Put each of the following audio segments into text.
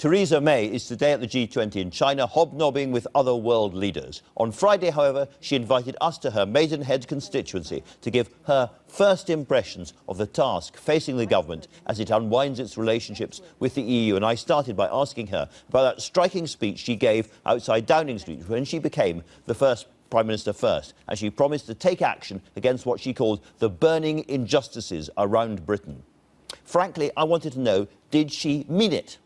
Theresa May is today at the G20 in China, hobnobbing with other world leaders. On Friday, however, she invited us to her Maidenhead constituency to give her first impressions of the task facing the government as it unwinds its relationships with the EU. And I started by asking her about that striking speech she gave outside Downing Street when she became the first Prime Minister first, and she promised to take action against what she called the burning injustices around Britain. Frankly, I wanted to know, did she mean it?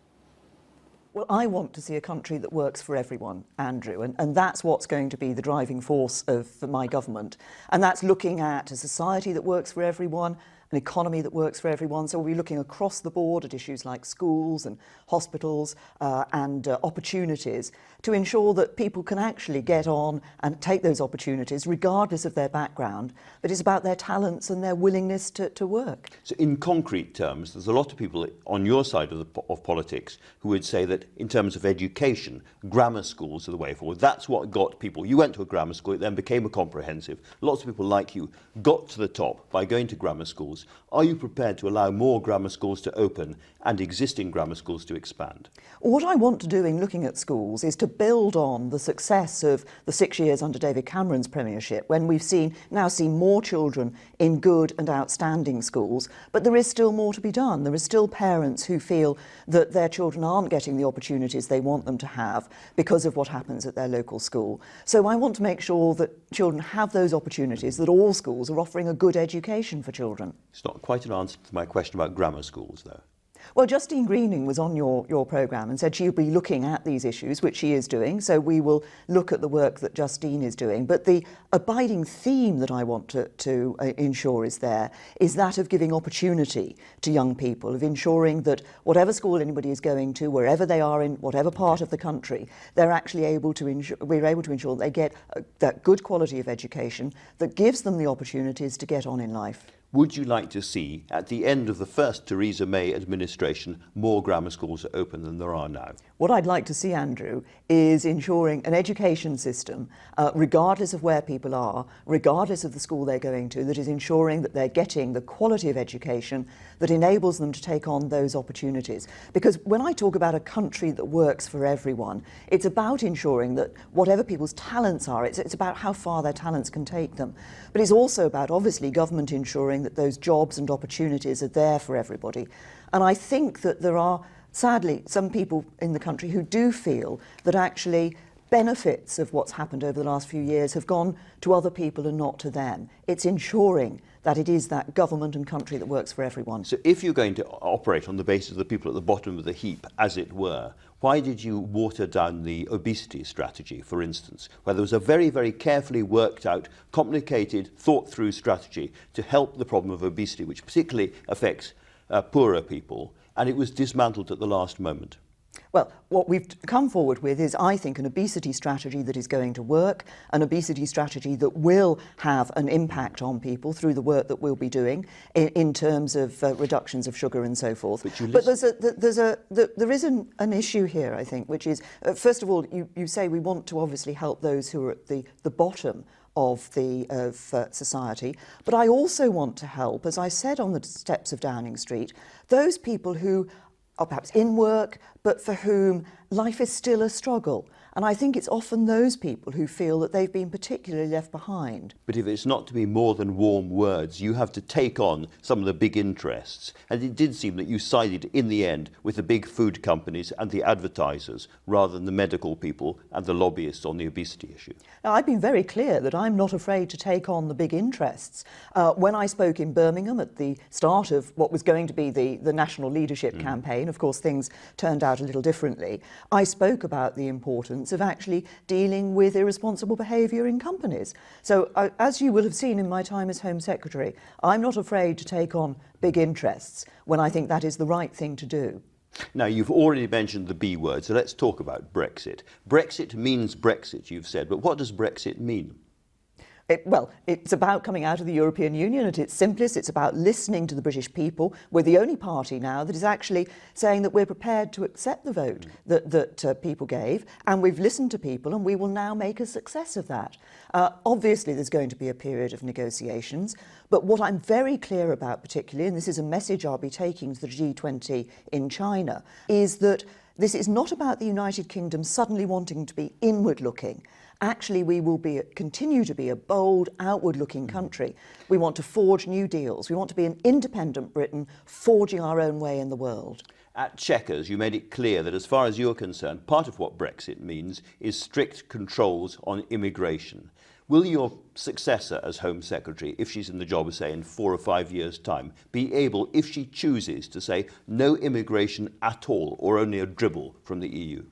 Well, I want to see a country that works for everyone, Andrew, and that's what's going to be the driving force of my government. And that's looking at a society that works for everyone, an economy that works for everyone. So we'll be looking across the board at issues like schools and hospitals and opportunities to ensure that people can actually get on and take those opportunities regardless of their background. But it's about their talents and their willingness to work. So in concrete terms, there's a lot of people on your side of politics who would say that in terms of education, grammar schools are the way forward. That's what got people. You went to a grammar school, it then became a comprehensive. Lots of people like you got to the top by going to grammar schools. Are you prepared to allow more grammar schools to open and existing grammar schools to expand? What I want to do in looking at schools is to build on the success of the 6 years under David Cameron's premiership, when we've now seen more children in good and outstanding schools, but there is still more to be done. There are still parents who feel that their children aren't getting the opportunities they want them to have because of what happens at their local school. So I want to make sure that children have those opportunities, that all schools are offering a good education for children. It's not quite an answer to my question about grammar schools, though. Well, Justine Greening was on your programme and said she'll be looking at these issues, which she is doing, so we will look at the work that Justine is doing. But the abiding theme that I want to ensure is there is that of giving opportunity to young people, of ensuring that whatever school anybody is going to, wherever they are in whatever part of the country, they're actually able to we're able to ensure that they get that good quality of education that gives them the opportunities to get on in life. Would you like to see, at the end of the first Theresa May administration, more grammar schools open than there are now? What I'd like to see, Andrew, is ensuring an education system, regardless of where people are, regardless of the school they're going to, that is ensuring that they're getting the quality of education that enables them to take on those opportunities. Because when I talk about a country that works for everyone, it's about ensuring that whatever people's talents are, it's about how far their talents can take them. But it's also about, obviously, government ensuring that those jobs and opportunities are there for everybody. And I think that there are, sadly, some people in the country who do feel that actually benefits of what's happened over the last few years have gone to other people and not to them. It's ensuring that it is that government and country that works for everyone. So if you're going to operate on the basis of the people at the bottom of the heap, as it were, why did you water down the obesity strategy, for instance, where there was a very, very carefully worked out, complicated, thought through strategy to help the problem of obesity, which particularly affects poorer people, and it was dismantled at the last moment? Well, what we've come forward with is, I think, an obesity strategy that is going to work, an obesity strategy that will have an impact on people through the work that we'll be doing in terms of reductions of sugar and so forth. But there is an issue here, I think, which is, first of all, you say we want to obviously help those who are at the bottom of society, but I also want to help, as I said on the steps of Downing Street, those people who are perhaps in work, but for whom life is still a struggle. And I think it's often those people who feel that they've been particularly left behind. But if it's not to be more than warm words, you have to take on some of the big interests. And it did seem that you sided in the end with the big food companies and the advertisers rather than the medical people and the lobbyists on the obesity issue. Now, I've been very clear that I'm not afraid to take on the big interests. When I spoke in Birmingham at the start of what was going to be the National Leadership campaign, of course things turned out a little differently, I spoke about the importance of actually dealing with irresponsible behaviour in companies. So as you will have seen in my time as Home Secretary, I'm not afraid to take on big interests when I think that is the right thing to do. Now, you've already mentioned the B word, so let's talk about Brexit. Brexit means Brexit, you've said, but what does Brexit mean? Well, it's about coming out of the European Union at its simplest. It's about listening to the British people. We're the only party now that is actually saying that we're prepared to accept the vote that people gave, and we've listened to people, and we will now make a success of that. Obviously, there's going to be a period of negotiations, but what I'm very clear about particularly, and this is a message I'll be taking to the G20 in China, is that This is not about the United Kingdom suddenly wanting to be inward-looking. Actually, we will continue to be a bold, outward-looking country. We want to forge new deals. We want to be an independent Britain, forging our own way in the world. At Chequers, you made it clear that as far as you're concerned, part of what Brexit means is strict controls on immigration. Will your successor as Home Secretary, if she's in the job, say, in 4 or 5 years' time, be able, if she chooses, to say no immigration at all or only a dribble from the EU?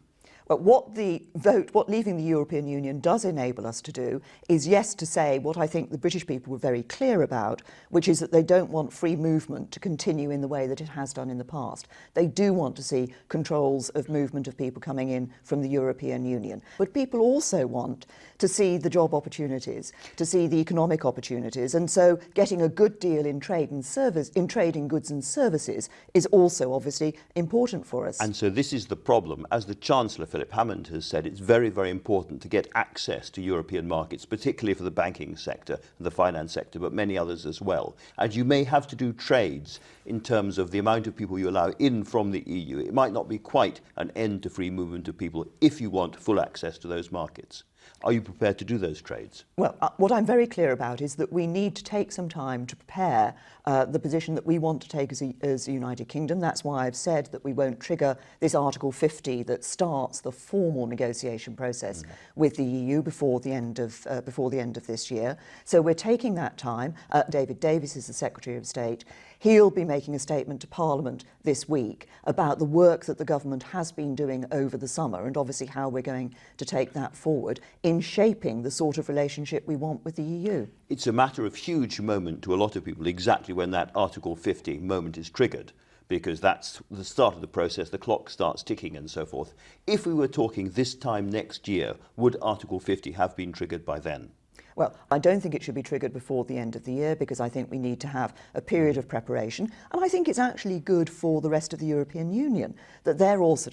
But what leaving the European Union does enable us to do is, yes, to say what I think the British people were very clear about, which is that they don't want free movement to continue in the way that it has done in the past. They do want to see controls of movement of people coming in from the European Union. But people also want to see the job opportunities, to see the economic opportunities, and so getting a good deal in trade in goods and services is also obviously important for us. And so this is the problem. As the Chancellor Philip Hammond has said, it's very, very important to get access to European markets, particularly for the banking sector and the finance sector, but many others as well. And you may have to do trades in terms of the amount of people you allow in from the EU. It might not be quite an end to free movement of people if you want full access to those markets. Are you prepared to do those trades? Well, what I'm very clear about is that we need to take some time to prepare the position that we want to take as a United Kingdom. That's why I've said that we won't trigger this Article 50 that starts the formal negotiation process with the EU before the end of this year. So we're taking that time. David Davis is the Secretary of State. He'll be making a statement to Parliament this week about the work that the government has been doing over the summer and obviously how we're going to take that forward in shaping the sort of relationship we want with the EU. It's a matter of huge moment to a lot of people exactly when that Article 50 moment is triggered, because that's the start of the process, the clock starts ticking and so forth. If we were talking this time next year, would Article 50 have been triggered by then? Well, I don't think it should be triggered before the end of the year because I think we need to have a period of preparation. And I think it's actually good for the rest of the European Union that they're also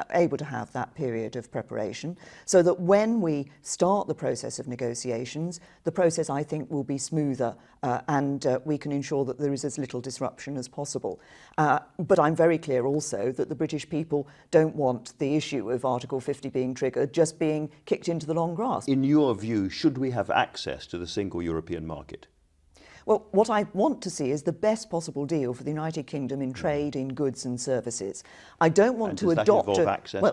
able to have that period of preparation so that when we start the process of negotiations, the process, I think, will be smoother and we can ensure that there is as little disruption as possible. But I'm very clear also that the British people don't want the issue of Article 50 being triggered just being kicked into the long grass. In your view, should we have access to the single European market? Well, what I want to see is the best possible deal for the United Kingdom in trade, in goods and services. I don't want to adopt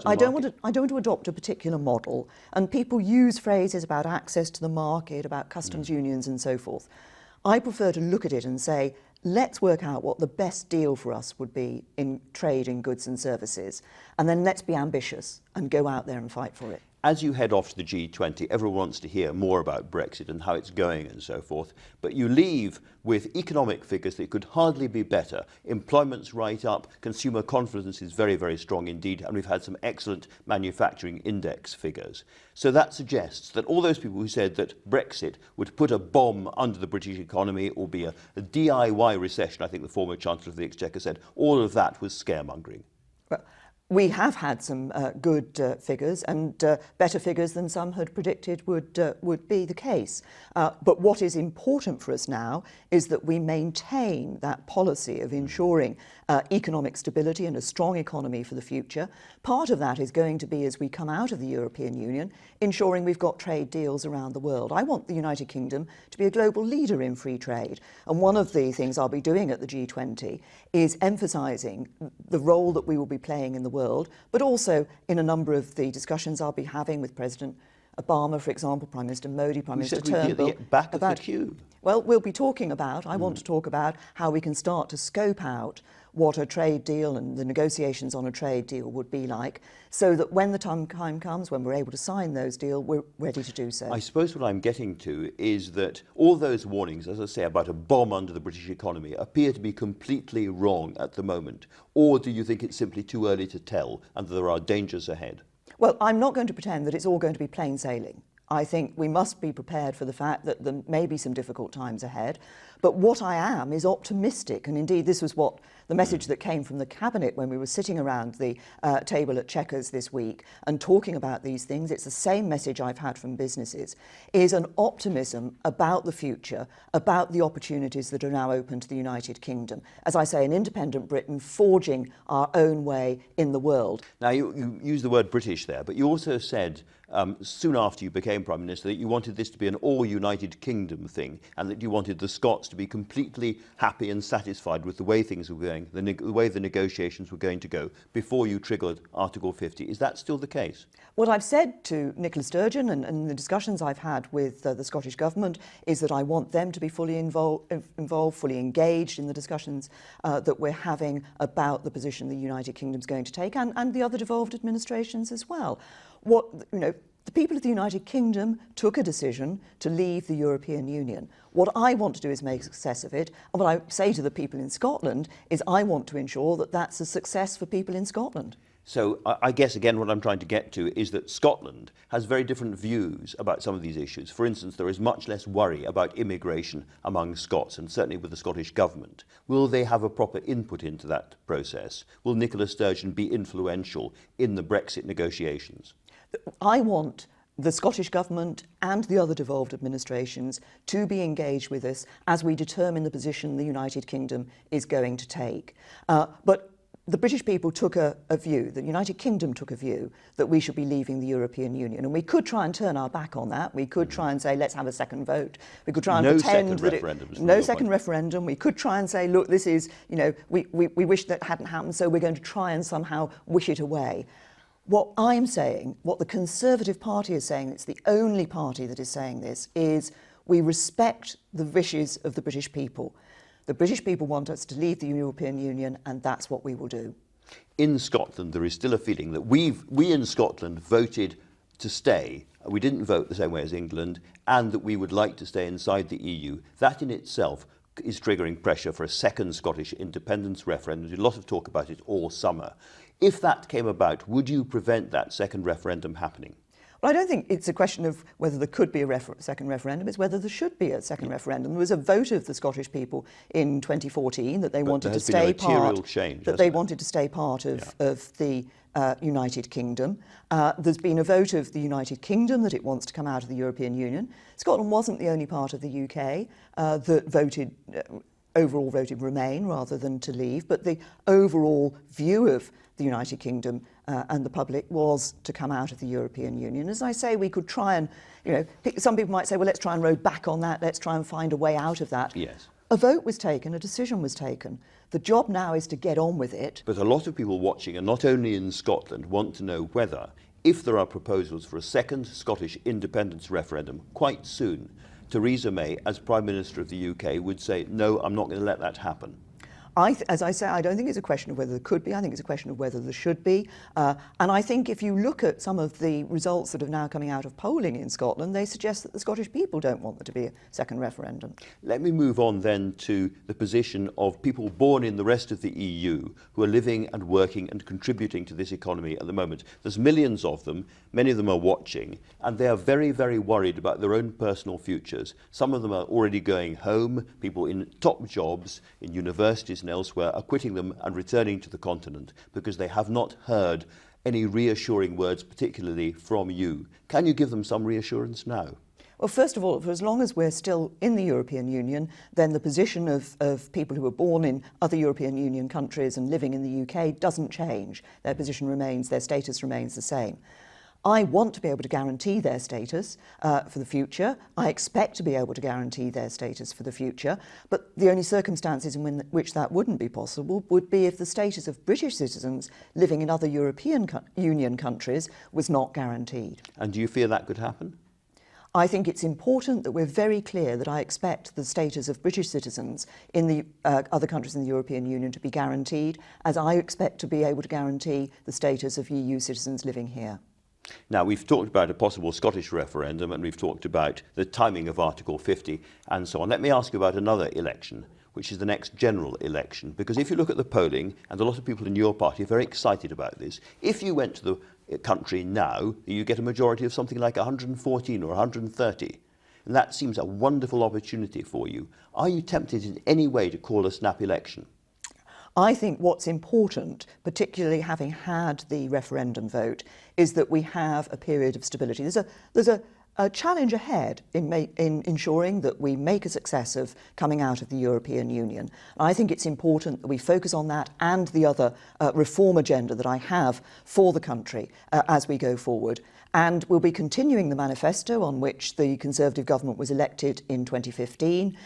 I don't want to adopt a particular model. And people use phrases about access to the market, about customs unions and so forth. I prefer to look at it and say, let's work out what the best deal for us would be in trade in goods and services. And then let's be ambitious and go out there and fight for it. As you head off to the G20, everyone wants to hear more about Brexit and how it's going and so forth, but you leave with economic figures that could hardly be better. Employment's right up, consumer confidence is very, very strong indeed, and we've had some excellent manufacturing index figures. So that suggests that all those people who said that Brexit would put a bomb under the British economy or be a DIY recession, I think the former Chancellor of the Exchequer said, all of that was scaremongering. Well, we have had some good figures and better figures than some had predicted would be the case. But what is important for us now is that we maintain that policy of ensuring economic stability and a strong economy for the future. Part of that is going to be, as we come out of the European Union, ensuring we've got trade deals around the world. I want the United Kingdom to be a global leader in free trade. And one of the things I'll be doing at the G20 is emphasising the role that we will be playing in the world, but also in a number of the discussions I'll be having with President Obama, for example, Prime Minister Modi, Prime Minister Turnbull. Back of the queue. Well, we'll be talking about, I want to talk about how we can start to scope out what a trade deal and the negotiations on a trade deal would be like, so that when the time comes, when we're able to sign those deals, we're ready to do so. I suppose what I'm getting to is that all those warnings, as I say, about a bomb under the British economy appear to be completely wrong at the moment. Or do you think it's simply too early to tell and that there are dangers ahead? Well, I'm not going to pretend that it's all going to be plain sailing. I think we must be prepared for the fact that there may be some difficult times ahead. But what I am is optimistic, and indeed this was what the message that came from the Cabinet when we were sitting around the table at Chequers this week and talking about these things, it's the same message I've had from businesses, is an optimism about the future, about the opportunities that are now open to the United Kingdom. As I say, an independent Britain forging our own way in the world. Now, you use the word British there, but you also said soon after you became Prime Minister that you wanted this to be an all-United Kingdom thing, and that you wanted the Scots to be completely happy and satisfied with the way things were going, the way the negotiations were going to go, before you triggered Article 50. Is that still the case? What I've said to Nicola Sturgeon and the discussions I've had with the Scottish Government is that I want them to be fully involved, fully engaged in the discussions that we're having about the position the United Kingdom's going to take, and the other devolved administrations as well. The people of the United Kingdom took a decision to leave the European Union. What I want to do is make a success of it. And what I say to the people in Scotland is I want to ensure that that's a success for people in Scotland. So I guess, again, what I'm trying to get to is that Scotland has very different views about some of these issues. For instance, there is much less worry about immigration among Scots, and certainly with the Scottish Government. Will they have a proper input into that process? Will Nicola Sturgeon be influential in the Brexit negotiations? I want the Scottish Government and the other devolved administrations to be engaged with us as we determine the position the United Kingdom is going to take. But the British people took a view, the United Kingdom took a view that we should be leaving the European Union. And we could try and turn our back on that. We could try and say, let's have a second vote. We could try and pretend that no second referendum. We could try and say, look, this is, we wish that hadn't happened, so we're going to try and somehow wish it away. What I'm saying, what the Conservative Party is saying, it's the only party that is saying this, is we respect the wishes of the British people. The British people want us to leave the European Union, and that's what we will do. In Scotland, there is still a feeling that we in Scotland voted to stay. We didn't vote the same way as England, and that we would like to stay inside the EU. That in itself is triggering pressure for a second Scottish independence referendum. There's a lot of talk about it all summer. If that came about, would you prevent that second referendum happening? Well, I don't think it's a question of whether there could be a second referendum, it's whether there should be a second referendum. There was a vote of the Scottish people in 2014 that they wanted to stay part. They wanted to stay part of the United Kingdom. There's been a vote of the United Kingdom that it wants to come out of the European Union. Scotland wasn't the only part of the UK that voted. Overall voted remain rather than to leave, but the overall view of the United Kingdom and the public was to come out of the European Union. As I say, we could try and, some people might say, well, let's try and row back on that, let's try and find a way out of that. Yes. A vote was taken, a decision was taken. The job now is to get on with it. But a lot of people watching, and not only in Scotland, want to know whether, if there are proposals for a second Scottish independence referendum quite soon, Theresa May, as Prime Minister of the UK, would say, no, I'm not going to let that happen. As I say, I don't think it's a question of whether there could be, I think it's a question of whether there should be. And I think if you look at some of the results that are now coming out of polling in Scotland, they suggest that the Scottish people don't want there to be a second referendum. Let me move on then to the position of people born in the rest of the EU who are living and working and contributing to this economy at the moment. There's millions of them, many of them are watching, and they are very, very worried about their own personal futures. Some of them are already going home, people in top jobs, in universities and elsewhere are quitting them and returning to the continent because they have not heard any reassuring words, particularly from you. Can you give them some reassurance now? Well, first of all, for as long as we're still in the European Union, then the position of people who are born in other European Union countries and living in the UK doesn't change. Their position remains, their status remains the same. I want to be able to guarantee their status for the future. I expect to be able to guarantee their status for the future. But the only circumstances in which that wouldn't be possible would be if the status of British citizens living in other European Union countries was not guaranteed. And do you fear that could happen? I think it's important that we're very clear that I expect the status of British citizens in the other countries in the European Union to be guaranteed, as I expect to be able to guarantee the status of EU citizens living here. Now, we've talked about a possible Scottish referendum and we've talked about the timing of Article 50 and so on. Let me ask you about another election, which is the next general election. Because if you look at the polling, and a lot of people in your party are very excited about this, if you went to the country now, you get a majority of something like 114 or 130. And that seems a wonderful opportunity for you. Are you tempted in any way to call a snap election? I think what's important, particularly having had the referendum vote, is that we have a period of stability. There's a challenge ahead in ensuring that we make a success of coming out of the European Union. I think it's important that we focus on that and the other reform agenda that I have for the country as we go forward. And we'll be continuing the manifesto on which the Conservative government was elected in 2015.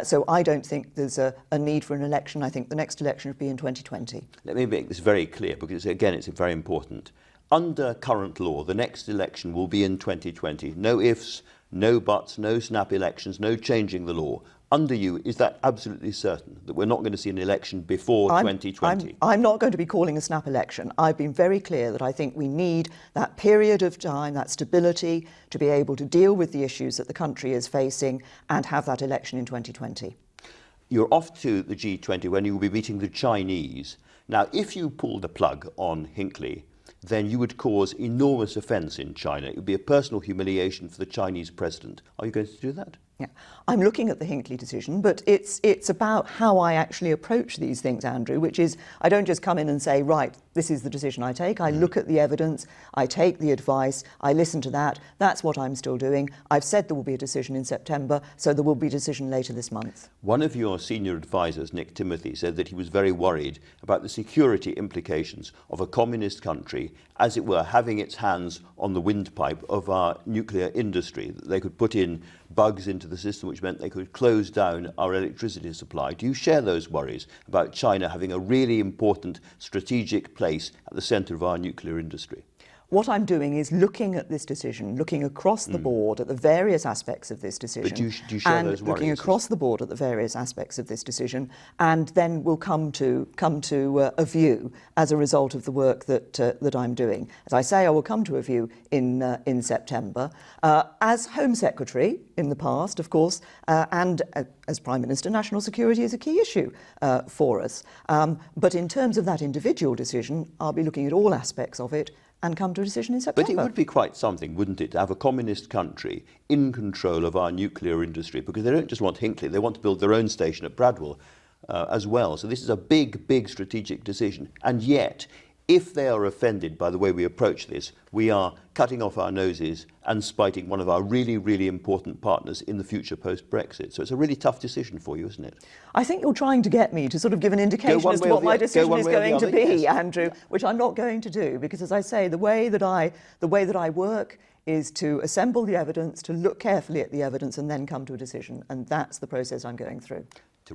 So I don't think there's a need for an election. I think the next election would be in 2020. Let me make this very clear, because again, it's very important. Under current law, the next election will be in 2020. No ifs, no buts, no snap elections, no changing the law. Under you, is that absolutely certain, that we're not going to see an election before 2020? I'm not going to be calling a snap election. I've been very clear that I think we need that period of time, that stability, to be able to deal with the issues that the country is facing and have that election in 2020. You're off to the G20 when you will be meeting the Chinese. Now, if you pull the plug on Hinckley, then you would cause enormous offence in China. It would be a personal humiliation for the Chinese president. Are you going to do that? Yeah, I'm looking at the Hinckley decision, but it's about how I actually approach these things, Andrew, which is I don't just come in and say, right, this is the decision I take. I look at the evidence, I take the advice, I listen to that. That's what I'm still doing. I've said there will be a decision in September, so there will be a decision later this month. One of your senior advisors, Nick Timothy, said that he was very worried about the security implications of a communist country, as it were, having its hands on the windpipe of our nuclear industry, that they could put in bugs into the system, which meant they could close down our electricity supply. Do you share those worries about China having a really important strategic place at the centre of our nuclear industry? What I'm doing is looking at this decision, looking across the board at the various aspects of this decision. But do you share those worries? Looking across the board at the various aspects of this decision, and then we'll come to a view as a result of the work that I'm doing. As I say, I will come to a view in September. As Home Secretary in the past, of course, and as Prime Minister, national security is a key issue for us. But in terms of that individual decision, I'll be looking at all aspects of it and come to a decision in September. But it would be quite something, wouldn't it, to have a communist country in control of our nuclear industry, because they don't just want Hinckley, they want to build their own station at Bradwell as well. So this is a big, big strategic decision. And yet, if they are offended by the way we approach this, we are cutting off our noses and spiting one of our really, really important partners in the future post-Brexit. So it's a really tough decision for you, isn't it? I think you're trying to get me to sort of give an indication as to what my decision is going to be, yes. Andrew, which I'm not going to do, because as I say, the way that I work is to assemble the evidence, to look carefully at the evidence and then come to a decision. And that's the process I'm going through.